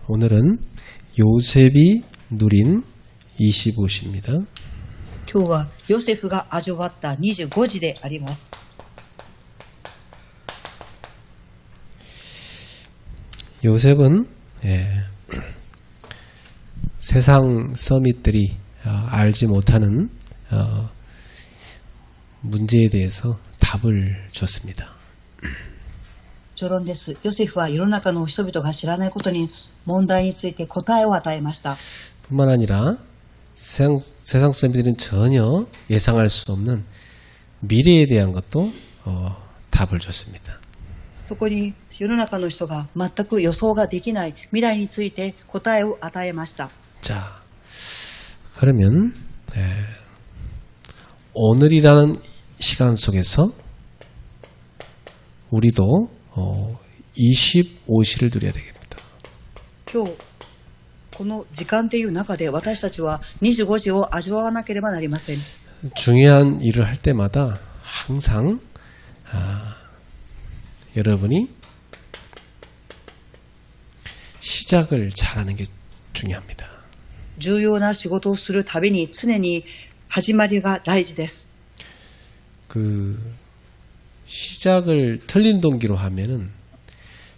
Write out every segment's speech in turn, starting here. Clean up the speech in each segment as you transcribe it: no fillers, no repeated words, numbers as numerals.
오늘은 요셉이 누린 25시입니다. 今日はヨセフが味わった25時であります。 요셉은 세상 서밋들이 알지 못하는 문제에 대해서 답을 줬습니다. 序論です。ヨセフは世の中の人々が知らないことに問題について答えを与えました。 뿐만 아니라 세상 서밋들은 전혀 예상할 수 없는 미래에 대한 것도 답을 줬습니다. そこに世の中の人が全く予想ができない未来について答えを与えました。 자, 그러면 오늘이라는 시간 속에서 우리도 25시를 누려야 되겠습니다. 今日この時間という中で私たちは25時を味わわなければなりません。 중요한 일을 할 때마다 항상 여러분이 시작을 잘하는 게 중요합니다. 重要な仕事をするたびに常に始まりが大事です。 그 시작을 틀린 동기로 하면은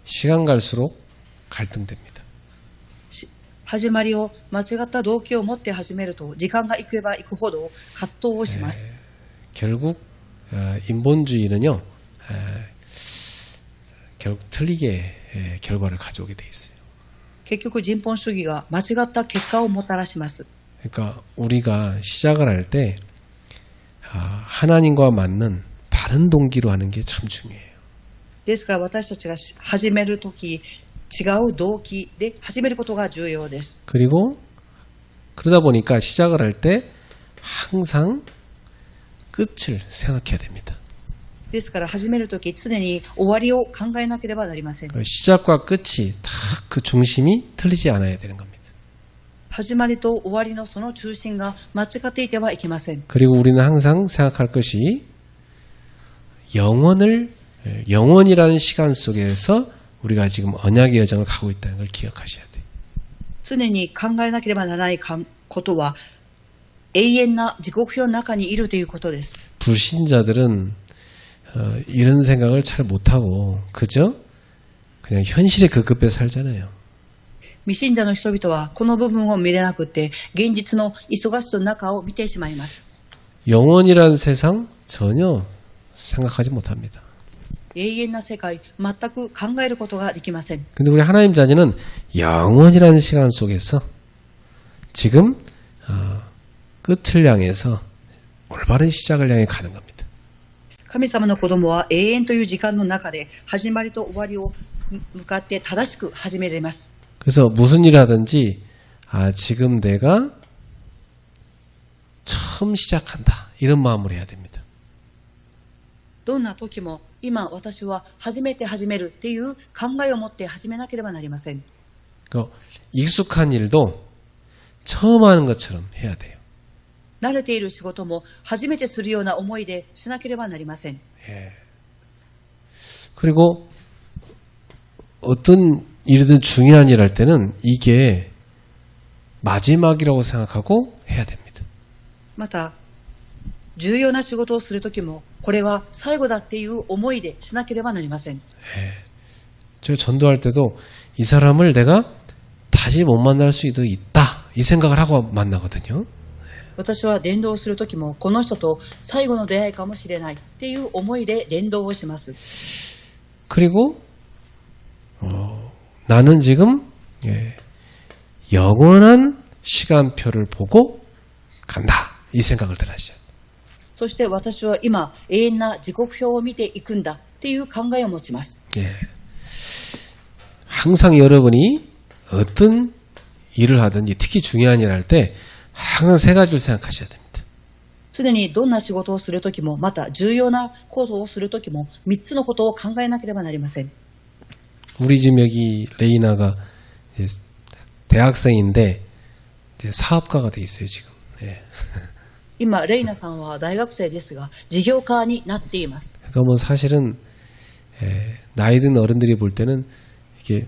시간 갈수록 갈등됩니다. 始まりを間違った動機を持って始めると時間がいけばいくほど葛藤をします。 결국 인본주의는요 결국 틀리게 결과를 가져오게 돼 있어요. 結局人本主義が間違った結果をもたらします。 그러니까 우리가 시작을 할 때 하나님과 맞는 바른 동기로 하는 게 참 중요해요. ですから私たちが始めるとき違う動機で始めることが重要です。 그리고 그러다 보니까 시작을 할 때 항상 끝을 생각해야 됩니다. ですから始めるとき常に終わりを考えなければなりません。 시작과 끝이 다 그 중심이 틀리지 않아야 되는 겁니다. 始まりと終わりのその中心が間違っていてはいけません。 그리고 우리는 항상 생각할 것이 영원이라는 시간 속에서 우리가 지금 언약의 여정을 가고 있다는 걸 기억하셔야 돼요. 常に考えなければならないことは永遠な時刻表の中にいるということです。 불신자들은 이런 생각을 잘 못하고 그저 그냥 현실에 급급해 살잖아요. 未信者の人々はこの部分を見れなくて現実の忙しさの中を見てしまいます。 영원이라는 세상 전혀 생각하지 못합니다. 永遠な世界全く考えることができません。 근데 우리 하나님 자녀는 영원이라는 시간 속에서 지금 끝을 향해서 올바른 시작을 향해 가는 겁니다. 神様の子供は永遠という時間の中で始まりと終わりを向かって正しく始めれます。 그래서 무슨 일을 하든지 지금 내가 처음 시작한다 이런 마음으로 해야 됩니다. どんな時も今私は初めて始めるっていう考えを持って始めなければなりません。 익숙한 일도 처음 하는 것처럼 해야 돼요. 慣れている仕事も初めてするような思いでしなければなりません。 그리고 어떤 일이든 중요한 일 할 때는 이게 마지막이라고 생각하고 해야 됩니다. また重要な仕事をするときもこれは最後だっていう思いでしなければなりません。 제가 전도할 때도 이 사람을 내가 다시 못 만날 수도 있다 이 생각을 하고 만나거든요. 私は伝道をするときもこの人と最後の出会いかもしれないっていう思いで伝道をします。 그리고 나는 지금 영원한 시간표를 보고 간다 이 생각을 들으셔야 돼요. そして私は今永遠な時刻表を見ていくんだっていう考えを持ちます。 항상 여러분이 어떤 일을 하든지 특히 중요한 일을 할 때 항상 세 가지를 생각하셔야 됩니다. 常にどんな仕事をするときもまた重要なことをするときも3つのことを考えなければなりません。 우리 집 여기 레이나가 대학생인데 이제 사업가가 돼 있어요 지금. 今レイナさんは大学生ですが事業家になっています。 그러니까 뭐 사실은 나이 든 어른들이 볼 때는 이게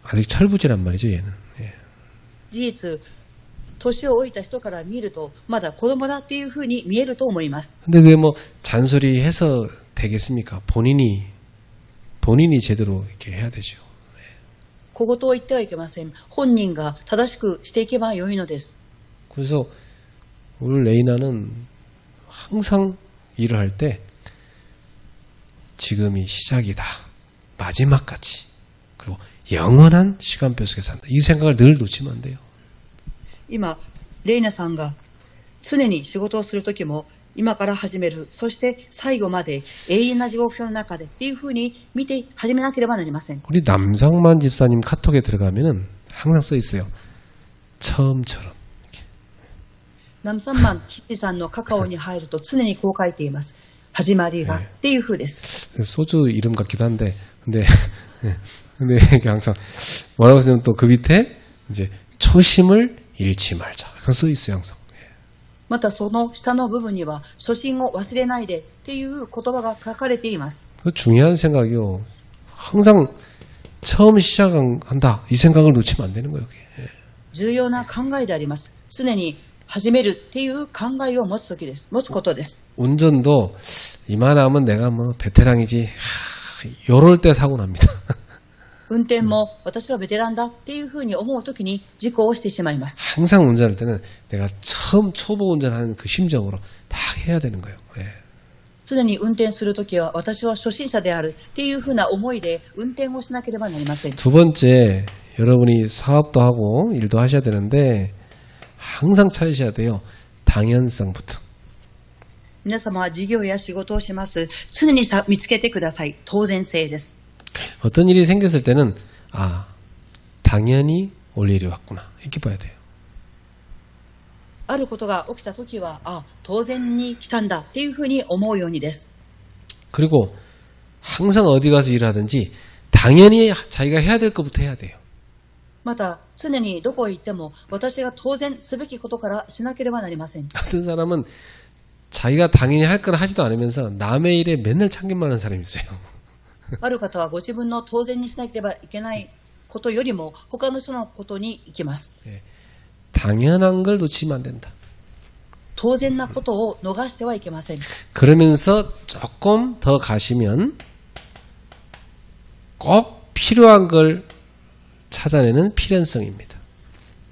아직 철부지란 말이죠, 얘는. 예. 事実、年を老いた人から見ると、まだ子供だっていうふうに見えると思います。 근데 그게 뭐 잔소리해서 되겠습니까? 본인이 제대로 이렇게 해야 되죠. 小言を言ってはいけません。本人が正しくしていけば良いのです。 그래서 우리 레이나는 항상 일을 할 때 지금이 시작이다. 마지막까지. 그리고 영원한 시간표 속에 산다. 이 생각을 늘 놓치면 안 돼요. 今、レイナさんが常に仕事をするときも、今から始める、そして最後まで永遠な地獄表の中でっていうふうに見て始めなければなりません。 우리 남상만 집사님 카톡에 들어가면은 항상 써 있어요. 처음처럼. ナムサンマンヒデさんのカカオに入ると常にこう書いています。始まりがっていうふうです。 소주 이름 같기도 한데, 근데 이게 항상 뭐라고 쓰냐면 또 그 밑에 이제 초심을 잃지 말자. 그런 써 있어요, 항상. またその下の部分には初心を忘れないでっていう言葉が書かれています。 그 중요한 생각이요. 항상 처음 시작한다. 이 생각을 놓치면 안 되는 거예요, 그게. 重要な考えであります。常に始めるっていう考えを持つ時です。持つことです。 운전도 이만하면 내가 뭐 베테랑이지. 요럴 때 사고 납니다. 運転も私はベテランだっていうふうに思うときに事故をしてしまいます。 항상 운전할 때는 내가 처음 초보 운전하는 그 심정으로 딱 해야 되는 거예요. 예. 常に運転するときは私は初心者であるっていうふうな思いで運転をしなければなりません。 두 번째, 여러분이 사업도 하고 일도 하셔야 되는데 항상 찾으셔야 돼요. 당연성부터. 皆様は事業や仕事をします。常に見つけてください。当然性です。 어떤 일이 생겼을 때는 당연히 올 일이 왔구나. 이렇게 봐야 돼요. あることが起きたときは、当然に来たんだっていうふうに思うようにです。 그리고 항상 어디 가서 일을 하든지 당연히 자기가 해야 될 것부터 해야 돼요. また常にどこへ行っても私が当然すべきことからしなければなりません。 어떤 사람은 자기가 당연히 할 걸 하지도 않으면서 남의 일에 맨날 참견만 하는 사람이 있어요. ある方はご自分の当然にしなければいけないことよりも他の人のことに行きます。 당연한 걸 놓치면 안 된다. 当然なことを逃してはいけません。 그러면서 조금 더 가시면 꼭 필요한 걸 찾아내는 필연성입니다.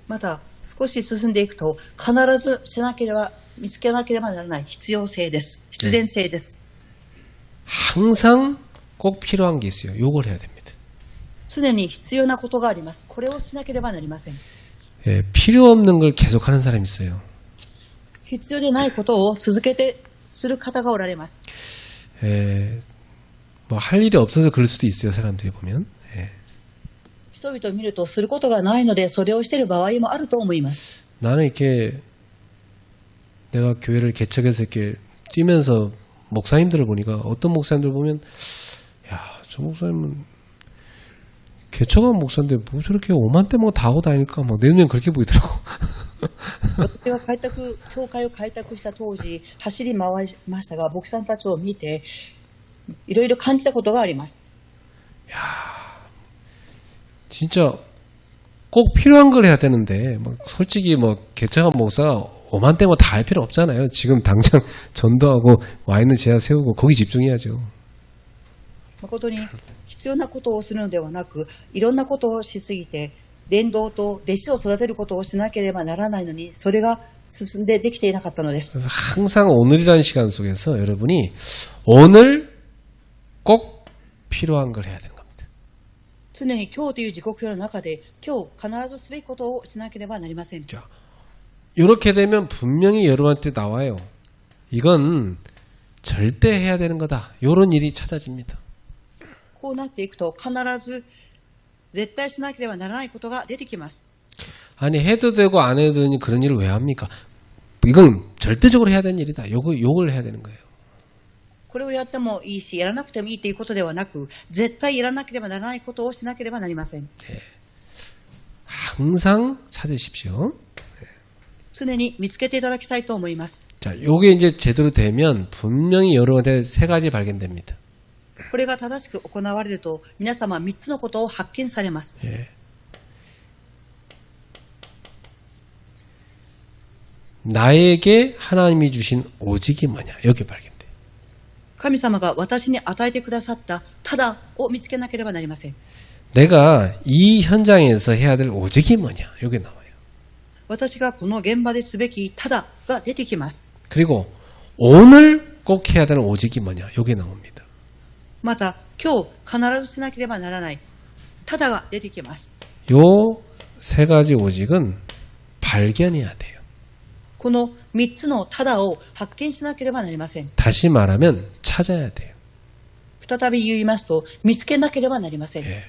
また少し進んでいくと必ずしなければ見つけなければならない必要性です。必然性です。 항상 꼭 필요한 게 있어요. 요걸 해야 됩니다. 常に必要なことがあります。これをしなければなりません。 예, 필요 없는 걸 계속하는 사람이 있어요. 必要でないことを続けてする方がおられます。 뭐 할 일이 없어서 그럴 수도 있어요. 사람들이 보면. 人々を見るとすることがないのでそれをしている場合もあると思います。 나는 이렇게 내가 교회를 개척해서 이렇게 뛰면서 목사님들을 보니까 어떤 목사님들 보면 저 목사님은 개척한 목사인데 뭐 저렇게 오만대 뭐 다 하고 다니까 막 내 눈엔 그렇게 보이더라고. 私が教会を開拓した当時走り回りましたが牧師さんたちを見ていろいろ感じたことがあります。 진짜 꼭 필요한 걸 해야 되는데 뭐 솔직히 뭐 개척한 목사가 오만대 뭐 다 할 필요 없잖아요. 지금 당장 전도하고 와 있는 제자 세우고 거기 집중해야죠. 誠に必要なことをするのではなくいろんなことをしすぎて伝道と弟子を育てることをしなければならないのにそれが進んでできていなかったのです。 그래서 항상 오늘이라는 시간 속에서 여러분이 오늘 꼭 필요한 걸 해야 되는 겁니다. 常に今日という時刻表の中で今日必ずすべきことをしなければなりません。 자, 이렇게 되면 분명히 여러분한테 나와요. 이건 절대 해야 되는 거다. 이런 일이 찾아집니다. こうなっていくと必ず絶対しなければならないことが出てきます。 아니 해도 되고 안 해도 되니 그런 일을 왜 합니까? 이건 절대적으로 해야 되는 일이다. 요걸 해야 되는 거예요. これをやってもいいしやらなくてもいいということではなく絶対やらなければならないことをしなければなりません。 항상 찾으십시오. 常に見つけていただきたいと思います。 자, 요게 이제 제대로 되면 분명히 여러분한테 세 가지 발견됩니다. これが正しく行われると皆様3つのことを発見されます。 나에게 하나님이 주신 오직이 뭐냐? 여기 발견돼. 神様が私に与えてくださったただを見つけなければなりません。 내가 이 현장에서 해야 될 오직이 뭐냐? 여기 나와요. 私がこの現場ですべきただが出てきます。 그리고 오늘 꼭 해야 되는 오직이 뭐냐? 여기 나옵니다. また、今日必ずしなければならないただが出てきます。 요 세 가지 오직은 발견해야 돼요. この3つのただを発見しなければなりません。 다시 말하면 찾아야 돼요. 再び言いますと、見つけなければなりません。 예.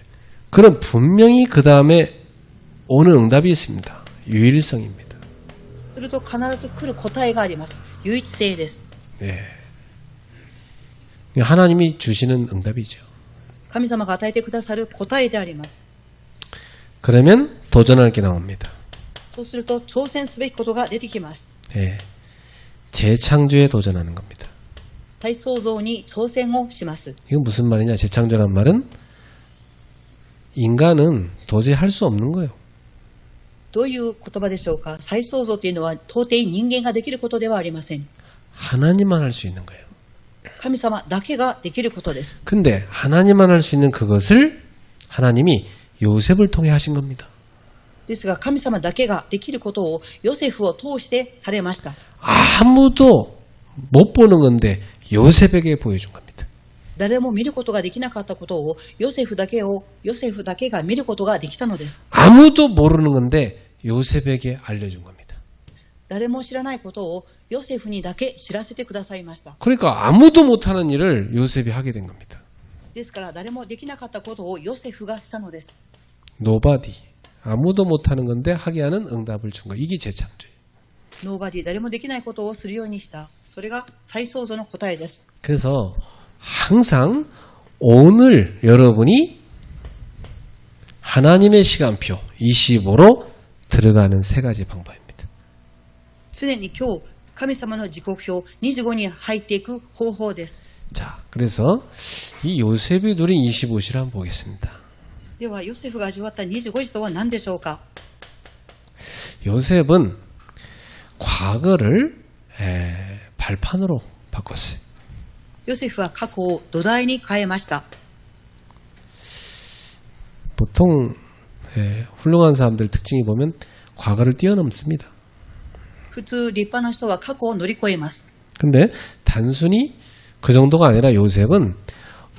그럼 분명히 그 다음에 오는 응답이 있습니다. 유일성입니다. すると必ず来る答えがあります。唯一性です。 예. 하나님이 주시는 응답이죠. 神様が与えてくださる答えであります。 그러면 도전할 게 나옵니다. そうすると挑戦すべきことが出てきます。 예. 재창조에 도전하는 겁니다. 再創造に挑戦をします。 이건 무슨 말이냐? 재창조란 말은 인간은 도저히 할 수 없는 거예요. どういう言葉でしょうか。再創造というのは到底人間ができることではありません。 하나님만 할 수 있는 거예요. 神様だけができることです。 근데 하나님만 할 수 있는 그것을 하나님이 요셉을 통해 하신 겁니다. ですが神様だけができることをヨセフを通してされました。 아무도 못 보는 건데 요셉에게 보여준 겁니다. 誰も見ることができなかったことをヨセフだけが見ることができたのです。 아무도 모르는 건데 요셉에게 알려준 겁니다. 誰も知らないことをヨセフにだけ知らせてくださいました。 그러니까 아무도 못하는 일을 요셉이 하게 된 겁니다. ですから誰もできなかったことをヨセフがしたのです。 Nobody. 아무도 못하는 건데 하게 하는 응답을 준 거. 이게 재창조예요. ノーバディ、誰もできないことをするようにした。それが再創造の答えです。 그래서 항상 오늘 여러분이 하나님의 시간표 25로 들어가는 세 가지 방법입니다. 常に今日、神様の時刻表25に入っていく方法です。 자, 그래서 이 요셉이 누린 25시를 한번 보겠습니다. では、ヨセフが味わった25時とは何でしょうか。 요셉은 과거를 발판으로 바꿨어요. ヨセフは過去を土台に変えました。 보통 훌륭한 사람들 특징이 보면 과거를 뛰어넘습니다. 普通、立派な人は過去を乗り越えます。 근데 단순히 그 정도가 아니라 요셉은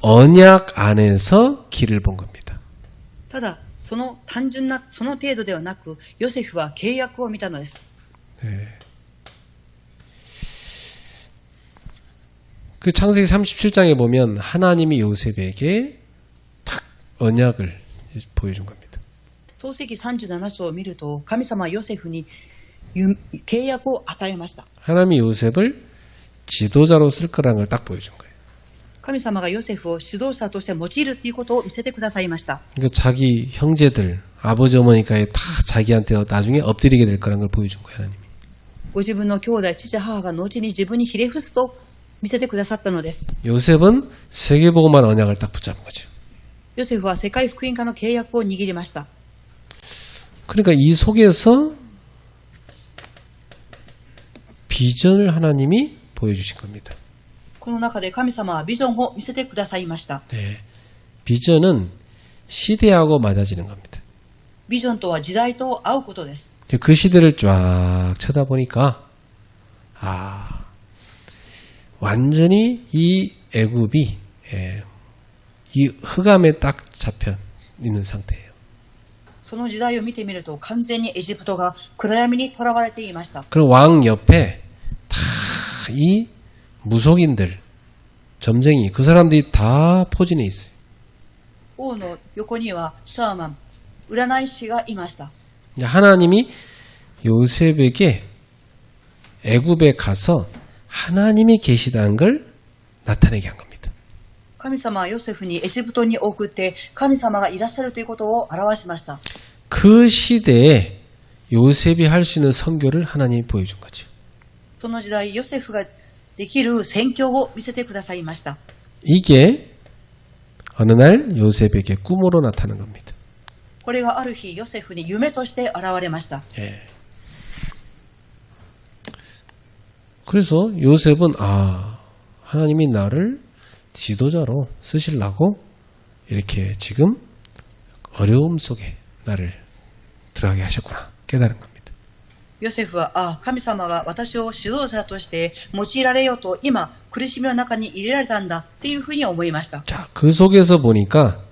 언약 안에서 길을 본 겁니다. ただ、その単純な、その程度ではなく、ヨセフは契約を見たのです。 그 창세기 37장에 보면 하나님이 요셉에게 딱 언약을 보여준 겁니다. 創世記37章を見ると、神様はヨセフに契約を与えました。 하나님이 요셉을 지도자로 쓸 거라는 걸 딱 보여준 거예요. 神様がヨセフを指導者として用いるということを見せてくださいました。 그러니까 자기 형제들, 아버지 어머니까지 다 자기한테 나중에 엎드리게 될 거라는 걸 보여준 거예요. 하나님이. ご自分の兄弟、父、母が後に自分にひれ伏すと見せてくださったのです。 요셉은 세계복음만 언약을 딱 붙잡은 거죠. ヨセフは世界福音化の契約を握りました。 그러니까 이 속에서 비전을 하나님이 보여주신 겁니다. この中で神様はビジョンを見せてくださいました。 네. 비전은 시대하고 맞아지는 겁니다. ビジョンとは時代と合うことです。 그 시대를 쫙 쳐다보니까 완전히 이 애굽이 이 흑암에 딱 잡혀 있는 상태예요. その時代を見てみると完全にエジプトが暗闇にとらわれていました。 그리고 왕 옆에 다 이 무속인들, 점쟁이, 그 사람들이 다 포진해 있어요. 王の横にはシャーマン、占い師がいました。 하나님이 요셉에게 애굽에 가서 하나님이 계시다는 걸 나타내게 한 겁니다. 神様はヨセフにエジプトに送って神様がいらっしゃるということを表しました。 그 시대에 요셉이 할 수 있는 선교를 하나님이 보여준 거죠. その時代、ヨセフができる宣教を見せてくださいました。 이게 어느 날 요셉에게 꿈으로 나타난 겁니다. これがある日、ヨセフに夢として現れました。 그래서 요셉은 하나님이 나를 지도자로 쓰시려고 이렇게 지금 어려움 속에 나를 들어가게 하셨구나 깨달은 겁니다. ヨセフは、神様が私を指導者として用いられようと今苦しみの中に入れられたんだっていうふうに思いました。 자, 그 속에서 보니까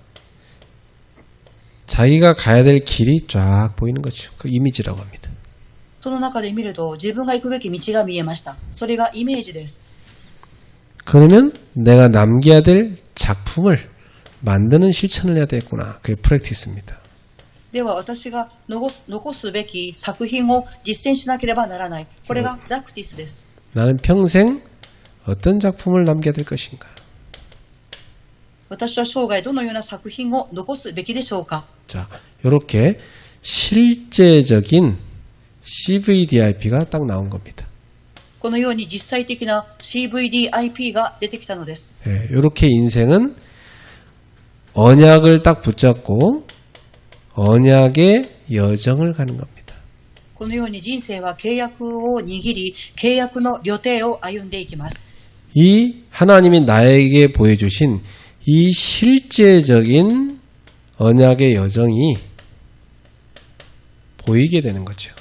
자기가 가야 될 길이 쫙 보이는 거죠. 그 이미지라고 합니다. その中で見ると自分が行くべき道が見えました。それがイメージです。 그러면 내가 남겨야 될 작품을 만드는 실천을 해야 되겠구나. 그게 프랙티스입니다. では私が残すべき作品を実践しなければならない。これがプラクティスです。 나는 평생 어떤 작품을 남겨야 될 것인가. 私は生涯どのような作品を残すべきでしょうか。 자, 이렇게 실제적인 CVDIP가 딱 나온 겁니다. このように実際的な CVDIP が出てきたのです。 예, 이렇게 인생은 언약을 딱 붙잡고 언약의 여정을 가는 겁니다. このように人生は契約を握り、契約の旅程を歩んでいきます。 이 하나님이 나에게 보여주신 이 실제적인 언약의 여정이 보이게 되는 거죠.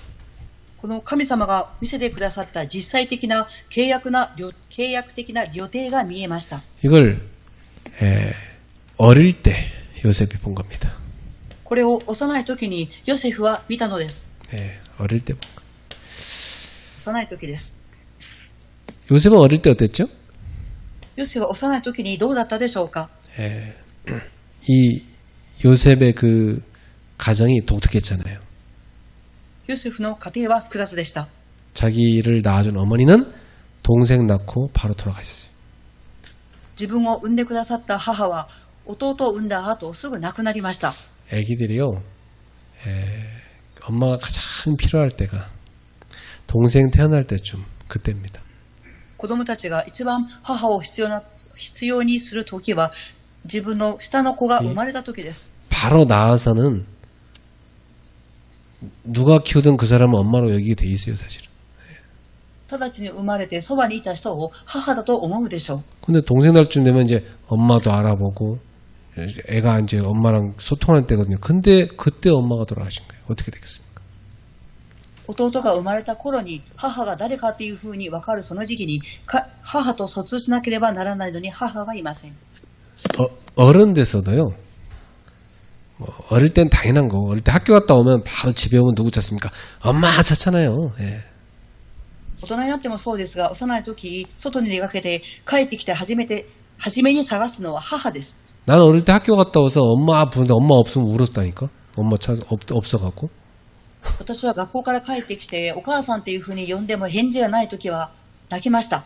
この神様が見せてくださった実際的な契約的な旅程が見えました。 이걸 어릴 때 요셉이 본 겁니다. これを幼い時にヨセフは見たのです。 어릴 때 본 거. 幼い時です。 요셉은 어릴 때 어땠죠? ヨセフは幼い時にどうだったでしょうか。 이 요셉의 그 가정이 독특했잖아요. ヨセフの家庭は複雑でした。 자기를 낳아준 어머니는 동생 낳고 바로 돌아가셨어요. 自分を産んでくださった母は弟を産んだ後すぐ亡くなりました。 애기들이요, 엄마가 가장 필요할 때가 동생 태어날 때쯤 그때입니다. 子供たちが一番母を必要にする時は自分の下の子が生まれた時です。 바로 낳아서는 누가 키우든 그 사람은 엄마로 여기게 돼 있어요, 사실은. 直ちに生まれてそばにいた人を母だと思うでしょう。 근데 동생 날쯤 되면 이제 엄마도 알아보고 애가 이제 엄마랑 소통할 때거든요. 근데 그때 엄마가 돌아가신 거예요. 어떻게 되겠습니까? 弟が生まれた頃に母が誰かというふうに分かるその時期に母と疎通しなければならないのに母はいません。 어른 돼서도요. 어릴 땐 당연한 거고 어릴 때 학교 갔다 오면 바로 집에 오면 누구 찾습니까? 엄마 찾잖아요. 예. 大人になってもそうですが、幼い時外に出かけて帰ってきて初めに探すのは母です。 나는 어릴 때 학교 갔다 와서 엄마 부르는데 엄마 없으면 울었다니까. 엄마 없어갖고. 私は学校から帰ってきてお母さんっていうふうに呼んでも返事がない時は泣きました。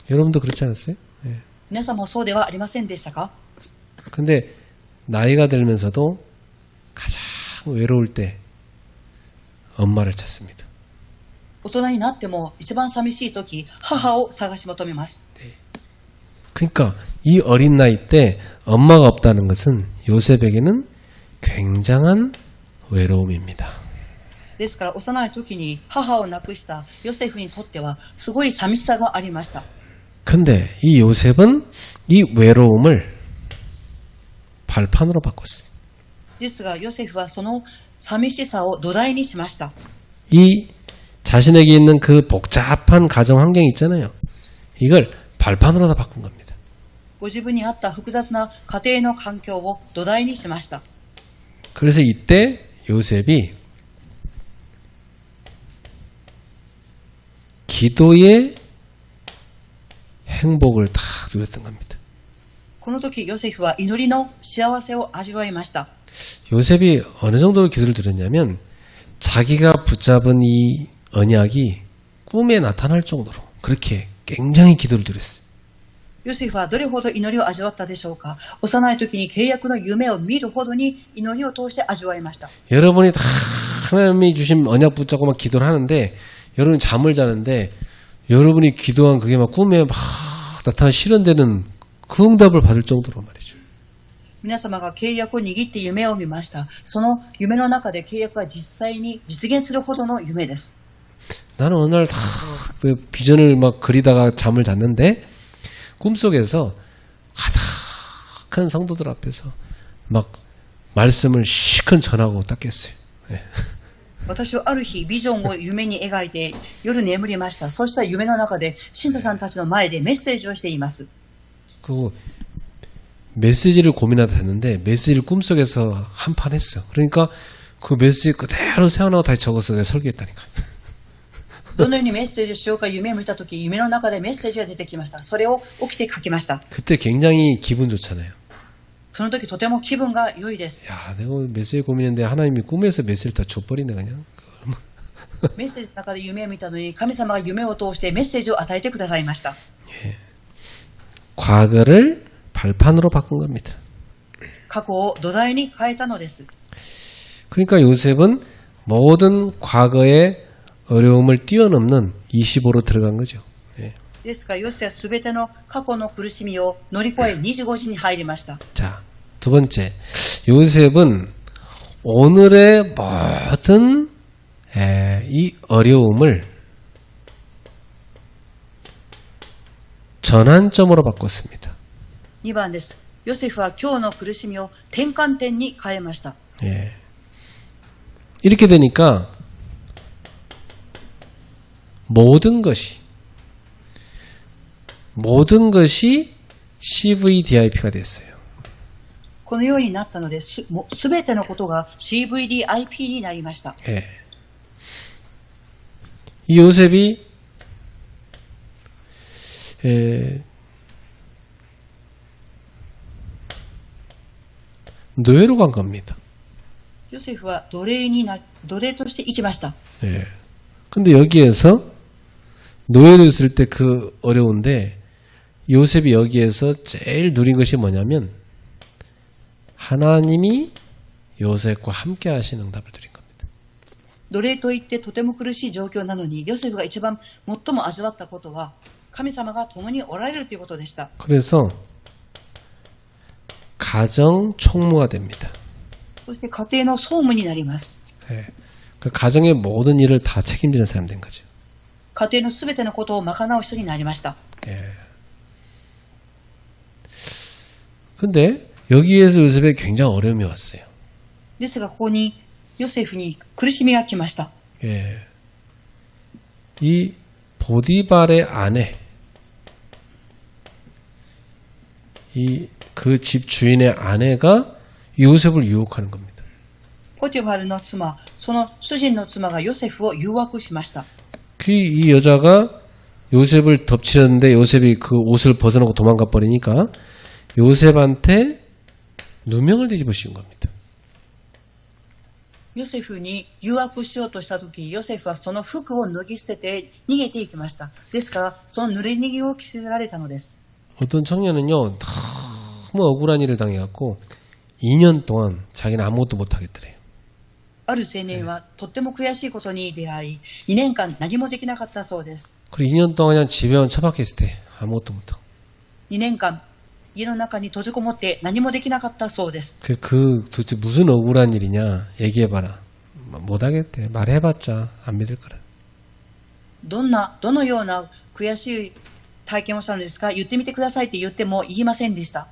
여러분도 그렇지 않았어요? 예. 皆さんもそうではありませんでしたか。 근데 나이가 들면서도 가장 외로울 때 엄마를 찾습니다. 大人になっても一番寂しい時、母を探し求めます。 그러니까 이 어린 나이 때 엄마가 없다는 것은 요셉에게는 굉장한 외로움입니다. ですから幼い時に母を亡くしたヨセフにとってはすごい寂しさがありました。 근데 이 요셉은 이 외로움을 발판으로 바꿨어요. ですがヨセフはその寂しさを土台にしました。 이 자신에게 있는 그 복잡한 가정 환경 있잖아요. 이걸 발판으로 다 바꾼 겁니다. ご自分に合った複雑な家庭の環境を土台にしました。 그래서 이때 요셉이 기도의 행복을 다 누렸던 겁니다. この時ヨセフは祈りの幸せを味わいました。 요셉이 어느 정도로 기도를 드렸냐면 자기가 붙잡은 이 언약이 꿈에 나타날 정도로 그렇게 굉장히 기도를 드렸어요. ヨセフはどれほど祈りを味わったでしょうか。幼い時に契約の夢を見るほどに祈りを通して味わいました。 여러분이 다 하나님이 주신 언약 붙잡고 막 기도를 하는데 여러분이 잠을 자는데 여러분이 기도한 그게 막 꿈에 막 나타나 실현되는 그 응답을 받을 정도로 말이죠. 皆様が契約を握って夢を見ました。その夢の中で契約が実際に実現するほどの夢です。 나는 어느 날 다 비전을 막 그리다가 잠을 잤는데 꿈속에서 가득한 성도들 앞에서 막 말씀을 시큰 전하고 딱 깼어요. 私はある日ビジョンを夢に描いて夜眠りました。そうしたら夢の中で信徒さんたちの前でメッセージをしています。 그 메시지를 고민하다 했는데 메시지를 꿈속에서 한판 했어. 그러니까 그 메시지 그대로 세워나고 다시 적어서 내가 설교했다니까. どのようにメッセージをしようか夢を見たとき、夢の中でメッセージが出てきました。それを起きて書きました。 그때 굉장히 기분 좋잖아요. その時とても気分が良いです。 야, 내가 메시지 고민했는데 하나님이 꿈에서 메시지를 다 줘버리네 그냥. メッセージの中で夢を見たのに神様が夢を通してメッセージを与えてくださいました。 과거를 발판으로 바꾼 겁니다. 過去を土台に変えたのです。 그러니까 요셉은 모든 과거의 어려움을 뛰어넘는 25로 들어간 거죠. 예. ですがヨセはすべての過去の苦しみを乗り越え25時に入りました。 자, 두 번째. 요셉은 오늘의 모든 이 어려움을 전환점으로 바꿨습니다. 2番です。ヨセフは今日の苦しみを転換点に変えました。 예. 이렇게 되니까 모든 것이 CVDIP가 됐어요. このようになったので、すべてのことが CVDIP になりました。 예. 이 요셉이 노예로 간 겁니다. ヨセフは奴隷として行きました。 예. 근데 여기에서 노예로 있을 때 그 어려운데 요셉이 여기에서 제일 누린 것이 뭐냐면 하나님이 요셉과 함께 하신 응답을 드린 겁니다. 奴隷といってとても苦しい状況なのに、ヨセフが一番最も味わったことは、神様が共におられるということでした。 그래서 가정 총무가 됩니다. そして家庭の総務になります。 예. 그 가정의 모든 일을 다 책임지는 사람 된 거죠. 家庭のすべてのことを賄う人になりました。 예. 근데 여기에서 요셉에 굉장히 어려움이 왔어요. ですがここにヨセフに苦しみが来ました。 예. 이 보디발의 아내, 그 집 주인의 아내가 요셉을 유혹하는 겁니다. ポティファルの妻、その主人の妻がヨセフを誘惑しました。 이 여자가 요셉을 덮치려는데 요셉이 그 옷을 벗어나고 도망가 버리니까 요셉한테 누명을 뒤집어 씌운 겁니다. ヨセフに誘惑しようとしたとき、ヨセフはその服を脱ぎ捨てて逃げていきました。ですから、その濡れ逃げを着せられたのです。 어떤 청년은요, 너무 억울한 일을 당해갖고 2년 동안 자기는 아무것도 못하겠더래요. ある青年はとっても悔しいことに出会い、2年間何もできなかったそうです。 그리고 2년 동안 그냥 집에만 처박혀있을 때 아무것도 못하고. 2年間、家の中に閉じこもって何もできなかったそうです。 그 도대체 무슨 억울한 일이냐 얘기해봐라. 못하겠대. 말해봤자 안 믿을 거라. どのような悔しい体験をしたのですか、言ってみてくださいって言っても言いませんでした。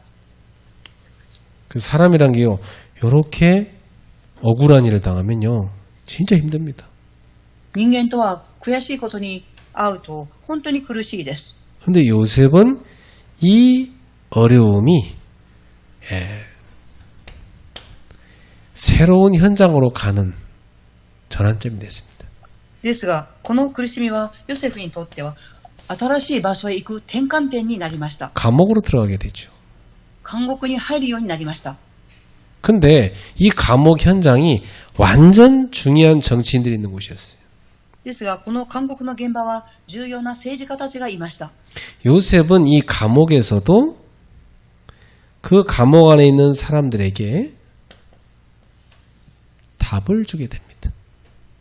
그 사람이란 게요, 요렇게 억울한 일을 당하면요, 진짜 힘듭니다. 人間とは悔しいことに遭うと本当に苦しいです。 근데 요셉은 이 어려움이 새로운 현장으로 가는 전환점이 됐습니다. ですが、この苦しみはヨセフにとっては新しい場所へ行く転換点になりました。 감옥으로 들어가게 되죠. 監獄に入るようになりました。 근데 이 감옥 현장이 완전 중요한 정치인들이 있는 곳이었어요. ですが、この監獄の現場は重要な政治家たちがいました。 요셉은 이 감옥에서도 그 감옥 안에 있는 사람들에게 답을 주게 됩니다.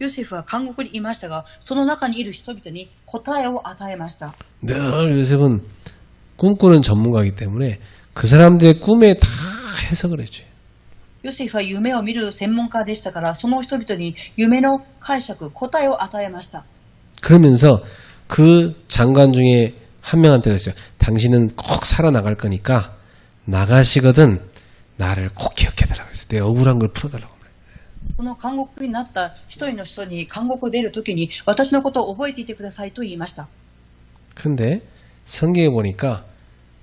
ヨセフは監獄にいましたが、その中にいる人々に答えを与えました。 늘 요셉은 꿈꾸는 전문가이기 때문에 그 사람들의 꿈에 다 해석을 해줘요. ヨセフは夢を見る専門家でしたから、その人々に夢の解釈、答えを与えました。 그러면서 그 장관 중에 한 명한테 그랬어요. 당신은 꼭 살아나갈 거니까 나가시거든 나를 꼭 기억해달라고 그랬어요. 내 억울한 걸 풀어달라고. この監獄になった一人の人に監獄を出るときに私のことを覚えていてくださいと言いました。 근데 성경에 보니까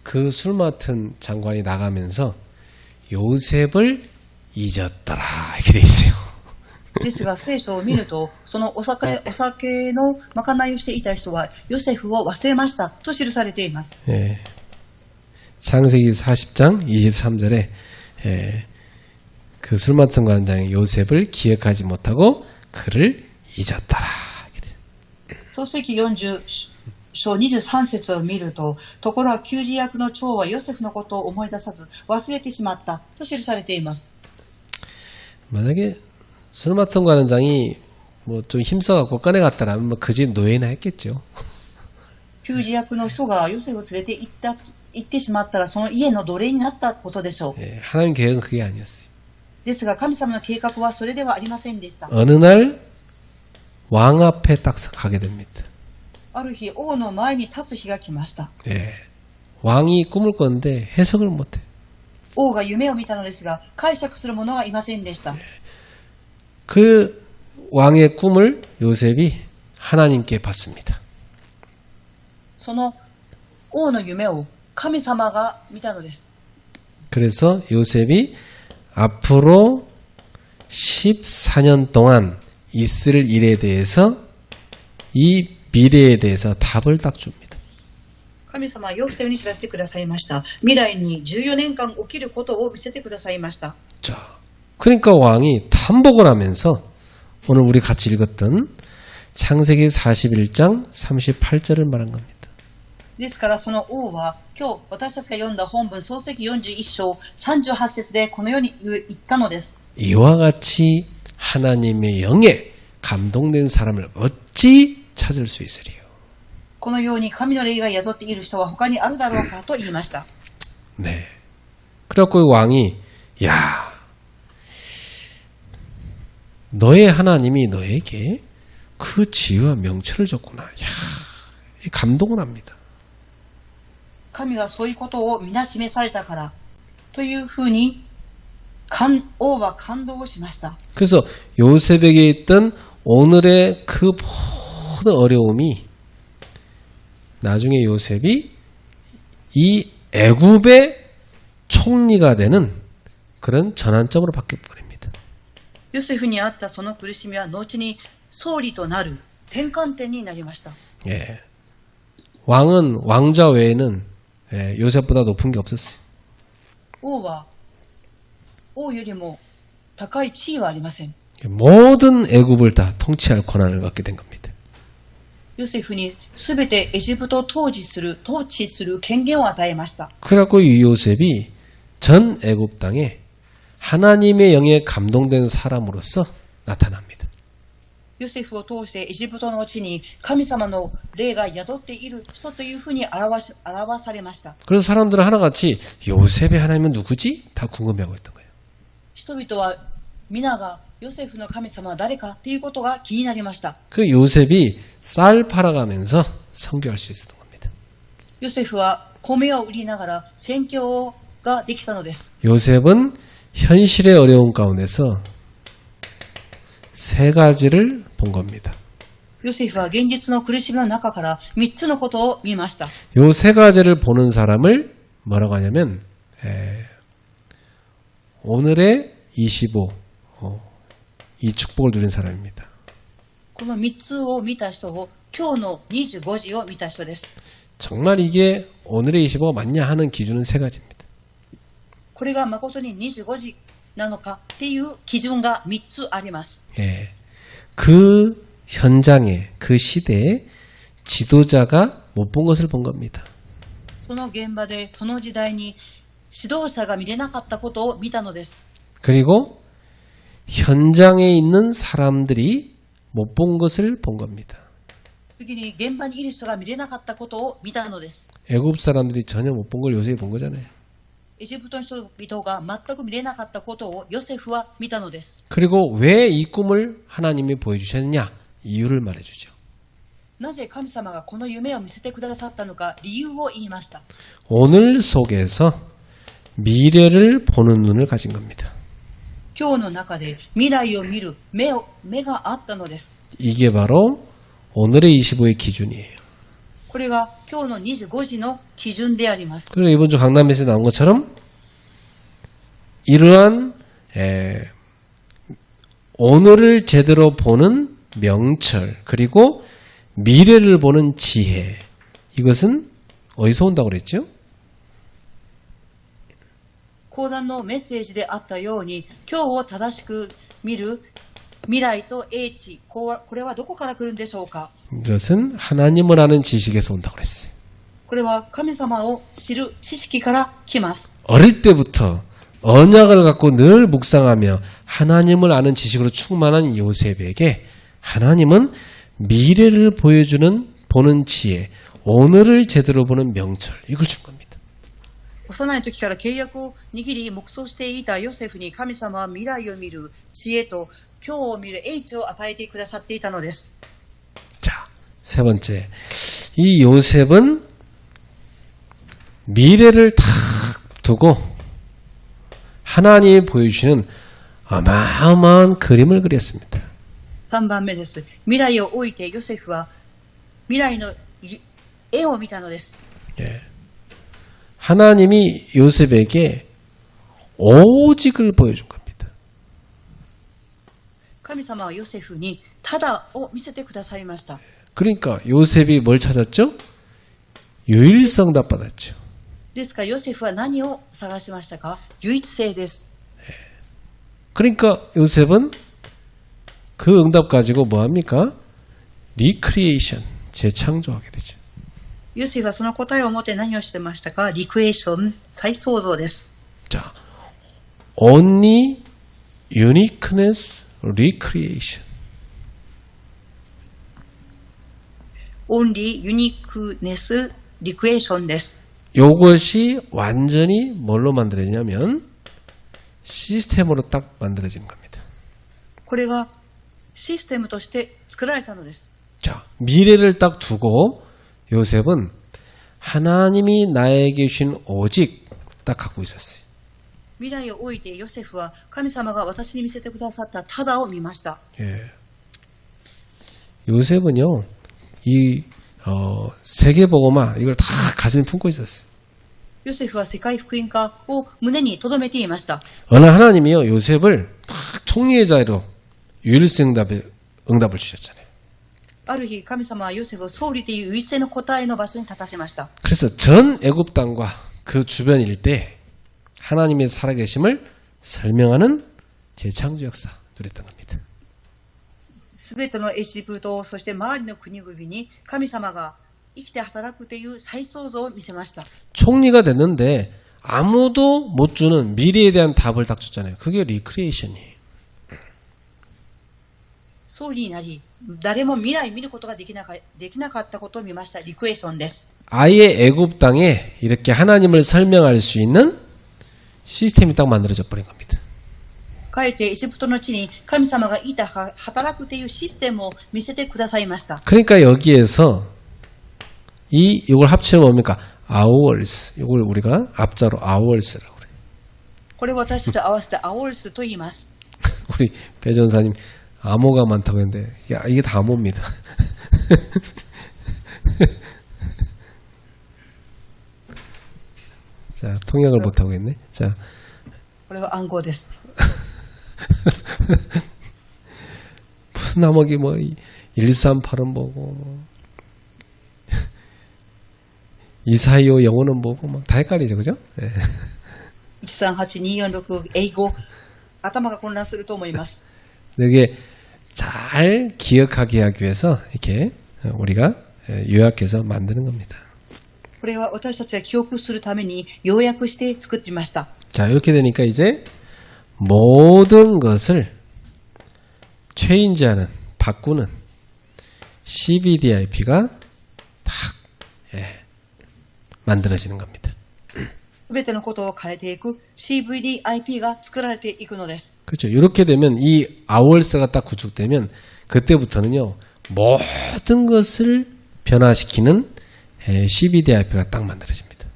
그 술 맡은 장관이 나가면서 요셉을 잊었더라 이렇게 돼 있어요. ですが聖書を見るとそのお酒のまかないをしていた人はヨセフを忘れましたと記されています。 예. 창세기 40장 23절에 그 술 맡은 관장이 요셉을 기억하지 못하고 그를 잊었더라. 創世記40章23節を見ると、ところが給仕役の長はヨセフのことを思い出さず忘れてしまったと記されています。 만약에 술 맡은 관장이 뭐 좀 힘써갖고 꺼내갔다라면 뭐 그 집 노예나 했겠죠. 給仕役の人がヨセフを連れて行ってしまったらその家の奴隷になったことでしょう。 예, 하나님 계획은 그게 아니었어요. ですが神様の計画はそれではありませんでした。 어느 날 왕 앞에 딱 가게 됩니다. ある日王の前に立つ日が来ました。 예, 왕이 꿈을 꿨는데 해석을 못해. 王が夢を見たのですが解釈する者がいませんでした。 그 왕의 꿈을 요셉이 하나님께 받습니다. その王の夢を神様が見たのです。 그래서 요셉이 앞으로 14년 동안 있을 일에 대해서 이 미래에 대해서 답을 딱 줍니다. 神様はヨセフに知らせてくださいました。未来に14年間起きることを見せてくださいました。 자, 그러니까 왕이 탐복을 하면서 오늘 우리 같이 읽었던 창세기 41장 38절을 말한 겁니다. ですからその王は今日私たちが読んだ本文創世記41章38節でこのように言ったのです。 이와 같이 하나님의 영에 감동된 사람을 어찌 찾을 수 있으리요. このように神の霊が宿っている人は他にあるだろうかと言いました。 네. 그래갖고 왕이 야, 너의 하나님이 너에게 그 지혜와 명철을 줬구나. 야, 감동을 합니다. 神がそういうことを皆示されたからというふうに王は感動をしました。 그래서 요셉에게 있던 오늘의 그 모든 어려움이 나중에 요셉이 이 애굽의 총리가 되는 그런 전환점으로 바뀌어 버립니다. ヨセフにあったその苦しみは後に総理となる転換点になりました。 예. 왕은 왕좌 외에는 요셉보다 높은 게 없었어요. 王は王よりも高い地位はありません。 모든 애굽을 다 통치할 권한을 갖게 된 겁니다. ヨセフにすべてエジプトを統治する権限を与えました。 그래갖고 이 요셉이 전 애굽 땅에 하나님의 영에 감동된 사람으로서 나타납니다. ヨセフを通してエジプトの地に神様の霊が宿っている人というふうに表されました。 그래서 사람들은 하나같이 요셉의 하나님은 누구지? 다 궁금해하고 있던 거예요. 人々は皆がヨセフの神様は誰かということが気になりました。 그 요셉이 쌀 팔아가면서 선교할 수 있었던 겁니다. ヨセフは米を売りながら宣教ができたのです。 요셉은 현실의 어려움 가운데서 세 가지를 본 겁니다. ヨセフは現実の苦しみの中から3つのことを見ました。 요 세 가지를 보는 사람을 뭐라고 하냐면 오늘의 25, 이 축복을 누린 사람입니다. この3つを見た人を今日の25時を見た人です。 정말 이게 오늘의 25가 맞냐 하는 기준은 세 가지입니다. これが誠に25時なのかっていう基準が3つあります。 예, 그 현장에 그 시대에 지도자가 못 본 것을 본 겁니다. その現場でその時代に指導者が見れなかったことを見たのです。 그리고 현장에 있는 사람들이 못 본 것을 본 겁니다. 次に現場にいる人が見れなかったことを見たのです。 애굽 사람들이 전혀 못 본 걸 요셉이 본 거잖아요. エジプトの人々が全く見れなかったことをヨセフは見たのです。 그리고 왜 이 꿈을 하나님이 보여주셨냐 이유를 말해주죠. なぜ神様がこの夢を見せてくださったのか理由を言いました。 오늘 속에서 미래를 보는 눈을 가진 겁니다. 今日の中で未来を見る目があったのです。 이게 바로 오늘의 25의 기준이에요. これが今日の25時の基準であります。 그리고 이번 주 강남에서 나온 것처럼 이러한 오늘을 제대로 보는 명철 그리고 미래를 보는 지혜 이것은 어디서 온다고 그랬죠? 講談のメッセージであったように今日を正しく見る未来と英知これはどこから来るんでしょうか。 이것은 하나님을 아는 지식에서 온다고 그랬어요. これは神様を知る知識から来ます。 어릴 때부터 언약을 갖고 늘 묵상하며 하나님을 아는 지식으로 충만한 요셉에게 하나님은 미래를 보는 지혜, 오늘을 제대로 보는 명철 이걸 준 겁니다. 幼い時から契約を握り黙想していたヨセフに神様は未来を見る知恵と今日を見る英知を与えてくださっていたのです。 자, 세 번째. 이 요셉은 미래를 탁 두고 하나님이 보여주시는 어마어마한 그림을 그렸습니다. 3番目です。未来を置いてヨセフは未来の絵を見たのです。 예. 하나님이 요셉에게 오직을 보여준 겁니다. 神様はヨセフにただを見せてくださいました。 그러니까 요셉이 뭘 찾았죠? 유일성답 받았죠. ですからヨセフは何を探しましたか？唯一性です。 그러니까 요셉은 그 응답 가지고 뭐합니까? 리크리에이션, 재창조하게 되죠. ヨセフはその答えを持って何をしてましたか？リクエーション、再創造です。 자, only uniqueness, recreation. only uniqueness, recreationです。 이것이 완전히 뭘로 만들어지냐면 시스템으로 딱 만들어지는 겁니다. これがシステムとして作られたのです。 자, 미래를 딱 두고 요셉은 하나님이 나에게 주신 오직 딱 갖고 있었어요. 未来を置いてヨセフは神様が私に見せてくださったただを見ました。 예. 요셉은요, 이 세계복음화 이걸 다 가슴에 품고 있었어요. ヨセフは世界福音化を胸に留めていました。 어느 하나님이요 요셉을 딱 총리의 자리로 유일성 응답을 주셨잖아요. ある日神様はヨセフを総理という唯一性の答えの場所に立たせました。 그래서 전 애굽 땅과 그 주변 일대에 하나님의 살아계심을 설명하는 재창조 역사 누렸던 겁니다. すべてのエジプト、そして周りの国々に神様が生きて働くという再創造を見せました。 총리가 됐는데 아무도 못 주는 미래에 대한 답을 딱 줬잖아요. 그게 리크리에이션이에요. 総理になり、誰も未来見ることができなかったことを見ました。リクエーションです。 아예 애굽 땅에 이렇게 하나님을 설명할 수 있는 시스템이 딱 만들어져 버린 겁니다. かえってエジプトの地に神様がいた働くというシステムを見せてくださいました。 그러니까 여기에서 이걸 합치면 뭡니까? hours. 이걸 우리가 앞자로 hours라고 그래요. これを私たち合わせてアオルスと言います。 우리 배 전사님 암호가 많다고 했는데 야, 이게 다 암호입니다. 자, 통역을 못하고 있네. 자, これは暗号です。 무슨 암호기 뭐 138은 뭐고 뭐 245 영어는 뭐고 막 다 헷갈리죠, 그죠? 네. 138246英語、頭が混乱すると思います。 이게 잘 기억하게 하기 위해서 이렇게 우리가 요약해서 만드는 겁니다. これは私たちが記憶するために要約して作っていました。 자, 이렇게 되니까 이제 모든 것을 체인지하는, 바꾸는 CBDIP가 딱 만들어지는 겁니다. すべてのことを変えていく CVDIP が作られていくのです。 그렇죠. 이렇게 되면 이 아월스가 딱 구축되면 그때부터는요 모든 것을 변화시키는 CVDIP가 딱 만들어집니다.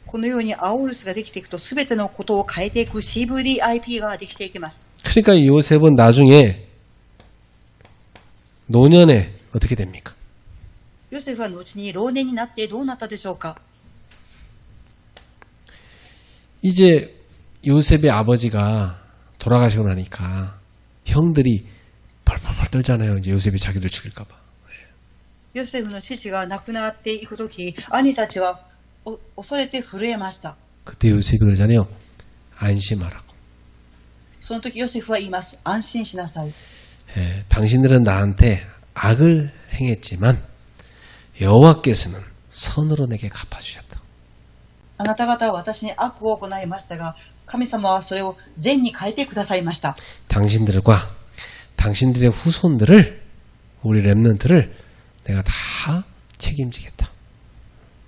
このようにアオルスができていくと、すべてのことを変えていく CVDIP ができていきます。 그러니까 요셉은 나중에 노년에 어떻게 됩니까? ヨセフは後に老年になってどうなったでしょうか。 이제 요셉의 아버지가 돌아가시고 나니까 형들이 펄펄펄 떨잖아요. 이제 요셉이 자기들 죽일까봐. ヨセフの父が亡くなっていくとき、兄たちは恐れて震えました。 그때 요셉이 그러잖아요. 안심하라고. その時ヨセフは言います。安心しなさい。 당신들은 나한테 악을 행했지만 여호와께서는 선으로 내게 갚아주셨다. あなた方は私に悪を行いましたが、神様はそれを善に変えてくださいました。 당신들과 당신들의 후손들을 우리 렘넌트를 내가 다 책임지겠다.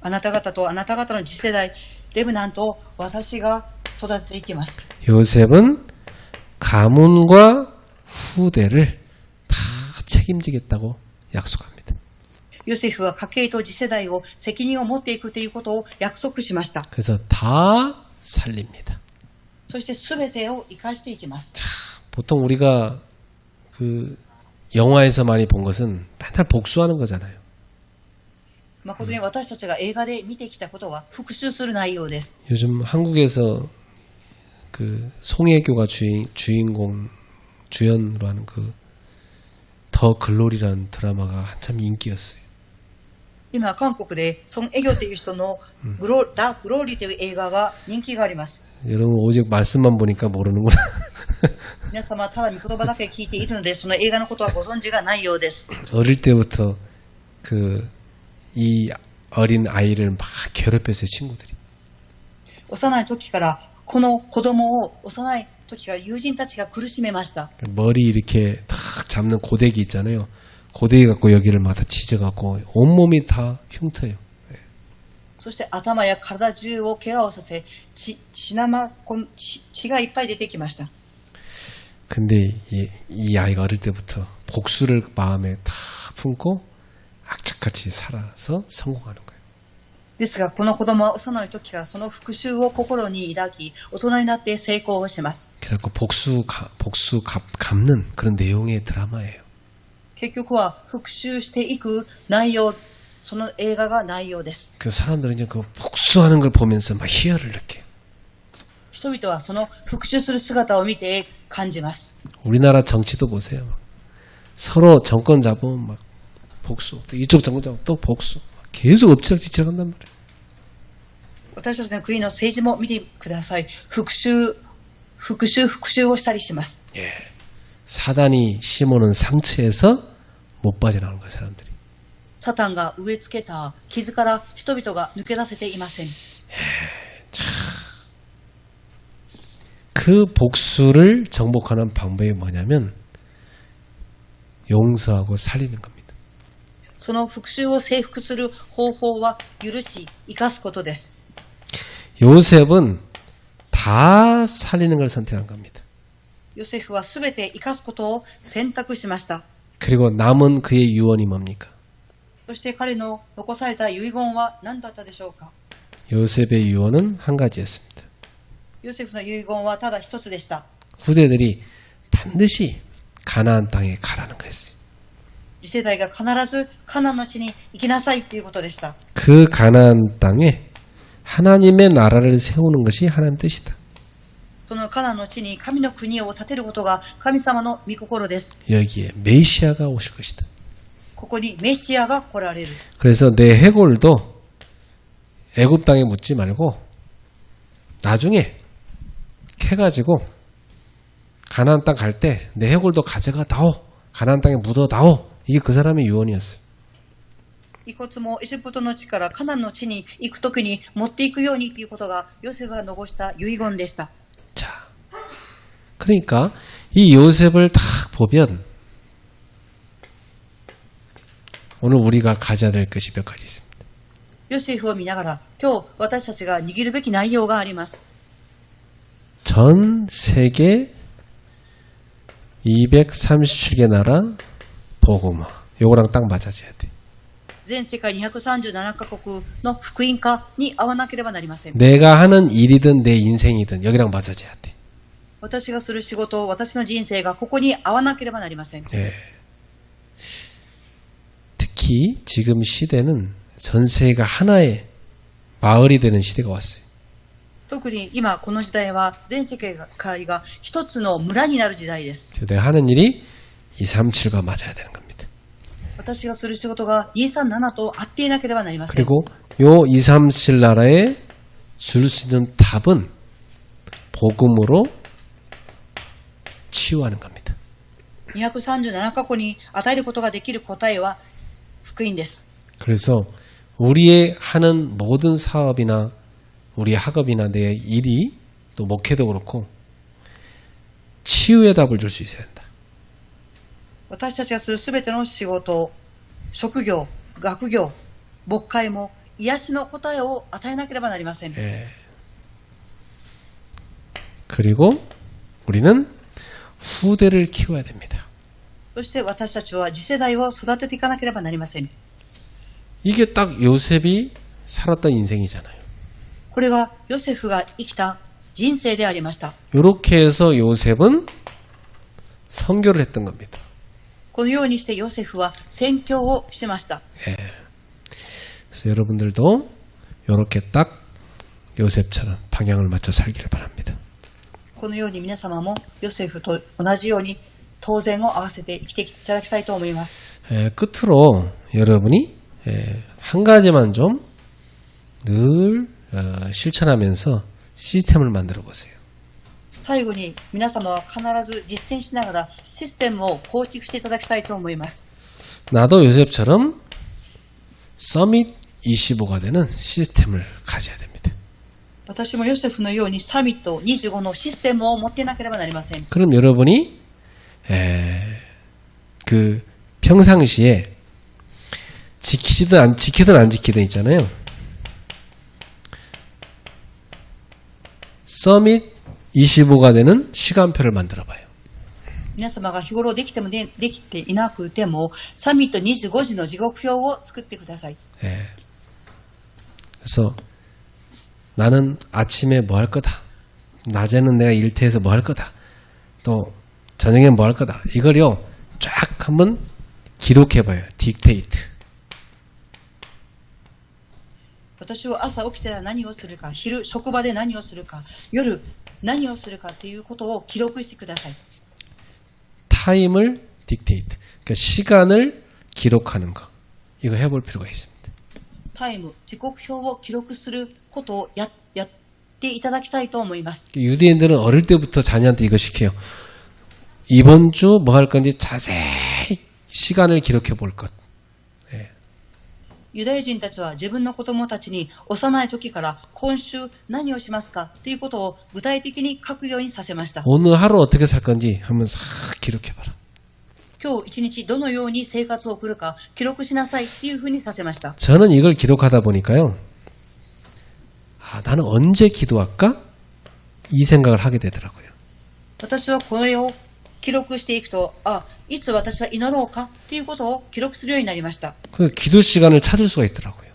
あなた方とあなた方の次世代レブナントを私が育てていきます。 요셉은 가문과 후대를 다 책임지겠다고 약속합니다. ヨセフは家系と次世代を責任を持っていくということを約束しました。 그래서 다 살립니다. そして全てを生かしていきます。 보통 우리가 그 영화에서 많이 본 것은 맨날 복수하는 거잖아요. 誠に私たちが映画で見てきたことは復讐する内容です。 요즘 한국에서 그 송혜교가 주연으로 하는 그 더 글로리라는 드라마가 한참 인기였어요. 今韓国でソン・エギョという人のダ・グローリーという映画が人気があります。 여러분 오직 말씀만 보니까 모르는구나. 皆様ただ御言葉だけ聞いているのでその映画のことはご存知がないようです。 어릴 때부터 이 어린 아이를 막 괴롭혔어요, 친구들이. 幼い時からこの子供を幼い時から友人たちが苦しめました。 머리 이렇게 탁 잡는 고데기 있잖아요. 고데기 갖고 여기를 막 다 찢어갖고 온몸이 다 흉터예요. そして頭や体中を怪我をさせ血がいっぱい出てきました。 근데 이 아이가 어릴 때부터 복수를 마음에 다 품고 악착같이 살아서 성공하는 거예요. ですがこの子供は幼い時からその復讐を心に抱き大人になって成功をします。 그래갖고 복수 갚는 그런 내용의 드라마예요. 結局は復讐していく内容、その映画が内容です。 그 사람들은 이제 그 복수하는 걸 보면서 막 희열을 느껴요. 人々はその復讐する姿を見て感じます。 우리나라 정치도 보세요. 막 서로 정권 잡으면 막 복수, 또 이쪽 정권 잡으면 또 복수. 계속 엎치락뒤치락 한단 말이에요. 私たちの国の政治も見てください。復讐をしたりします。 예. 사단이 심어놓은 상처에서 못 빠져나오는 거예요, 사람들이. サタンが植え付けた傷から人々が抜け出せていません。 그 복수를 정복하는 방법이 뭐냐면 용서하고 살리는 겁니다. その復讐を征服する方法は許し生かすことです。 요셉은 다 살리는 걸 선택한 겁니다. ヨセフはすべて生かすことを選択しました。 그리고 남은 그의 유언이 뭡니까? そして彼の残された遺言は何だったでしょうか。 요셉의 유언은 한 가지였습니다. ヨセフの遺言はただ一つでした。 후대들이 반드시 가나안 땅에 가라는 거였어요. 次世代が必ずカナンの地に行きなさいということでした。 그 가나안 땅에 하나님의 나라를 세우는 것이 하나님의 뜻이다. そのカナンの地に神の国を建てることが神様の御心です。 여기에 메시아가 오실 것이다. ここにメシアが来られる。 그래서 내 해골도 애굽 땅에 묻지 말고 나중에 캐가지고 가나안 땅 갈 때 내 해골도 가져가다오. 가나안 땅에 묻어다오. 이게 그 사람의 유언이었어요. 遺骨もエジプトの地からカナンの地に行くときに持っていくようにということがヨセフが残した遺言でした。 자, 그러니까 이 요셉을 딱 보면 오늘 우리가 가져야 될 것이 몇 가지 있습니다. ヨセフを見ながら今日私たちが握るべき内容があります。 전 세계 237개 나라 복음화. 요거랑 딱 맞아져야 돼. 全世界237カ国の福音化に合わなければなりません。 내가 하는 일이든 내 인생이든 여기랑 맞아져야 돼. 私がする仕事、私の人生がここに合わなければなりません。 예. 특히 지금 시대는 전 세계가 하나의 마을이 되는 시대가 왔어요. 特に今この時代は全世界が一つの村になる時代です。 내가 하는 일이 237과 맞아야 되는 겁니다. 私がする仕事が237と合っていなければなりません。 그리고 요 237 나라에 줄 수 있는 답은 복음으로 치유하는 겁니다. 237カ国に与えることができる答えは福音です。 그래서 우리의 하는 모든 사업이나 우리 학업이나 내 일이 또 목회도 그렇고 치유의 답을 줄 수 있어야 된다. 私たちがするすべての仕事、職業、学業、牧会も癒しの答えを与えなければなりません。 예. 그리고 우리는 후대를 키워야 됩니다. そして私たちは次世代を育てていかなければなりません。 이게 딱 요셉이 살았던 인생이잖아요. これがヨセフが生きた人生でありました。 이렇게 해서 요셉은 선교를 했던 겁니다. このようにしてヨセフは宣教をしました。 예. 그래서 여러분들도 이렇게 딱 요셉처럼 방향을 맞춰 살기를 바랍니다. このように皆様もヨセフと同じように当然を合わせて生きていただきたいと思います。 끝으로 여러분이 한 가지만 좀 늘 실천하면서 시스템을 만들어 보세요. 最後に皆様は必ず実践しながらシステムを構築していただきたいと思います。 나도 요셉처럼 서밋 25가 되는 시스템을 가져야 됩니다. 私もヨセフのようにサミット25のシステムを持っていなければなりません。 그럼 여러분이 그 평상시에 지키든 안 지키든 있잖아요. 서밋 25가 되는 시간표를 만들어 봐요. 皆様が日頃できてもできていなくてもサミット25時の時刻表を作ってください。 그래서 나는 아침에 뭐 할 거다. 낮에는 내가 일터에서 뭐 할 거다. 또 저녁에 뭐 할 거다. 이걸요 쫙 한번 기록해 봐요. 딕테이트. 私は朝起きたら何をするか、昼職場で何をするか、夜何をするかということを記録してください。 타임을 딕테이트. 그러니까 시간을 기록하는 거. 이거 해볼 필요가 있습니다. タイム、時刻表を記録することをやっていただきたいと思います。 유대인들은 어릴 때부터 자녀한테 이거 시켜요. 이번 주 뭐 할 건지 자세히 시간을 기록해 볼 것. ユダヤ人たちは自分の子供たちに幼い時から今週何をしますかということを具体的に書くようにさせました。 오늘 하루 어떻게 살 건지 한번 싹 기록해 봐라. 今日一日どのように生活を送るか記録しなさいというふうにさせました。 저는 이걸 기록하다 보니까요. 아, 나는 언제 기도할까? 이 생각을 하게 되더라고요. 私はこれを記録していくと、いつ私は祈ろうかということを記録するようになりました。 그 기도 시간을 찾을 수가 있더라고요.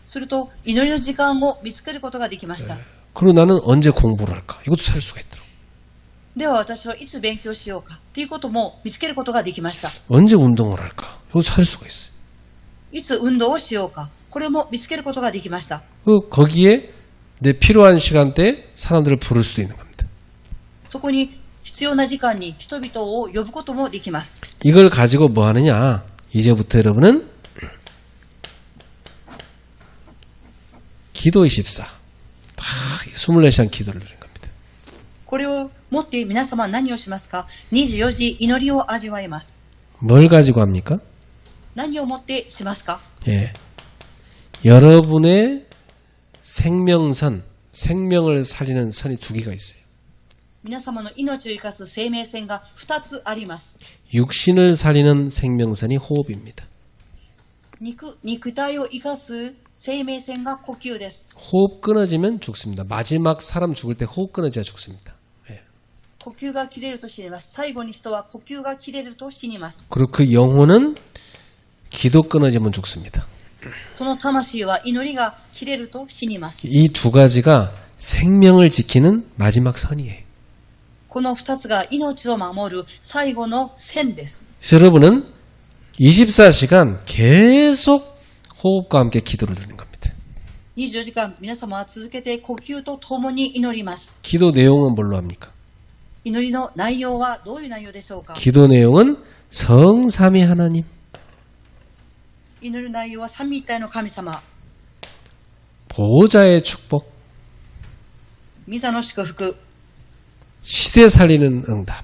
すると祈りの時間を見つけることができました。 그리고 나는 언제 공부를 할까? 이것도 찾을 수가 있더라고요. では私はいつ勉強しようかということも見つけることができました。 언제 운동을 할까? 이것도 찾을 수가 있어요. いつ運動をしようか、これも見つけることができました。 거기에 내 필요한 시간대에 사람들을 부를 수도 있는 겁니다. そこに必要な時間に人々を呼ぶこともできます。 이걸 가지고 뭐 하느냐? 이제부터 여러분은 기도 24. 24시간 기도를 누린 겁니다. これを持って皆様は何をしますか？ 24時祈りを味わいます。 뭘 가지고 합니까? 何を持ってしますか？ 예. 여러분의 생명선, 생명을 살리는 선이 두 개가 있어요. 皆様の命を生かす生命線が2つあります。 육신을 살리는 생명선이 호흡입니다. 肉体を生かす生命線が呼吸です。 호흡 끊어지면 죽습니다. 마지막 사람 죽을 때 호흡 끊어져야 죽습니다. 예. 呼吸が切れると死にます。最後に人は呼吸が切れると死にます。 그리고 그 영혼은 기도 끊어지면 죽습니다. その魂は祈りが切れると死にます。 이 두 가지가 생명을 지키는 마지막 선이에요. この二つが命を守る最後の線です。 여러분은 24시간 계속 호흡과 함께 기도를 드리는 겁니다. 24時間皆様は続けて呼吸とともに祈ります。 기도 내용은 뭘로 합니까? 祈りの内容はどういう内容でしょうか。 기도 내용은 성삼위 하나님, 祈る内容は三位一体の神様、 보호자의 축복, 御座の祝福、 시대 살리는 응답.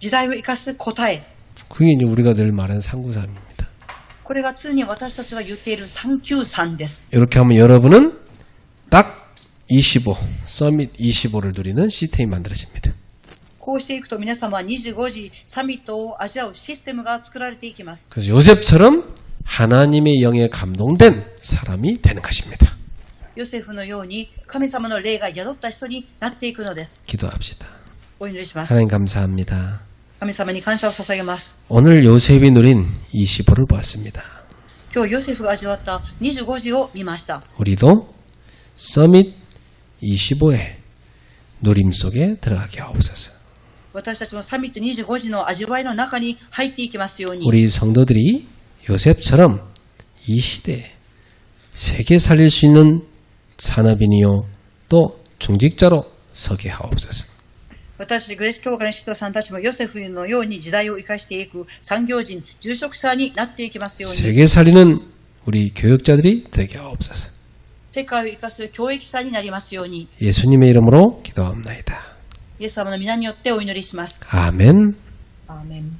時代を生かす答え。 그게 이제 우리가 늘 말하는 상구삼입니다. これが常に私たちが言っている393です。 이렇게 하면 여러분은 딱 25, 서밋 25를 누리는 시스템이 만들어집니다. こうしていくと皆様は25時サミットを味わうシステムが作られていきます。 그래서 요셉처럼 하나님의 영에 감동된 사람이 되는 것입니다. ヨセフのように神様の霊が宿った人になっていくのです。 기도합시다. お祈りします。 하나님 감사합니다. 神様に感謝を捧げます。 오늘 요셉이 누린 25를 보았습니다. 今日ヨセフが味わった25時を見ました。 우리도 서밋 25의 누림 속에 들어가게 하옵소서. 私たちもサミット25時の味わいの中に入っていきますように。 우리 성도들이 요셉처럼 이 시대에 세계 살릴 수 있는 산업인이요 또 중직자로 서게 하옵소서. 私たちグレース教会の使徒さんたちもヨセフのように時代を生かしていく産業人、住職者になっていきますように。 세계 살리는 우리 교육자들이 되게 하옵소서. 世界を生かす教育者になりますように。 예수님의 이름으로 기도합니다. イエス様の皆によってお祈りします。 아멘. アーメン。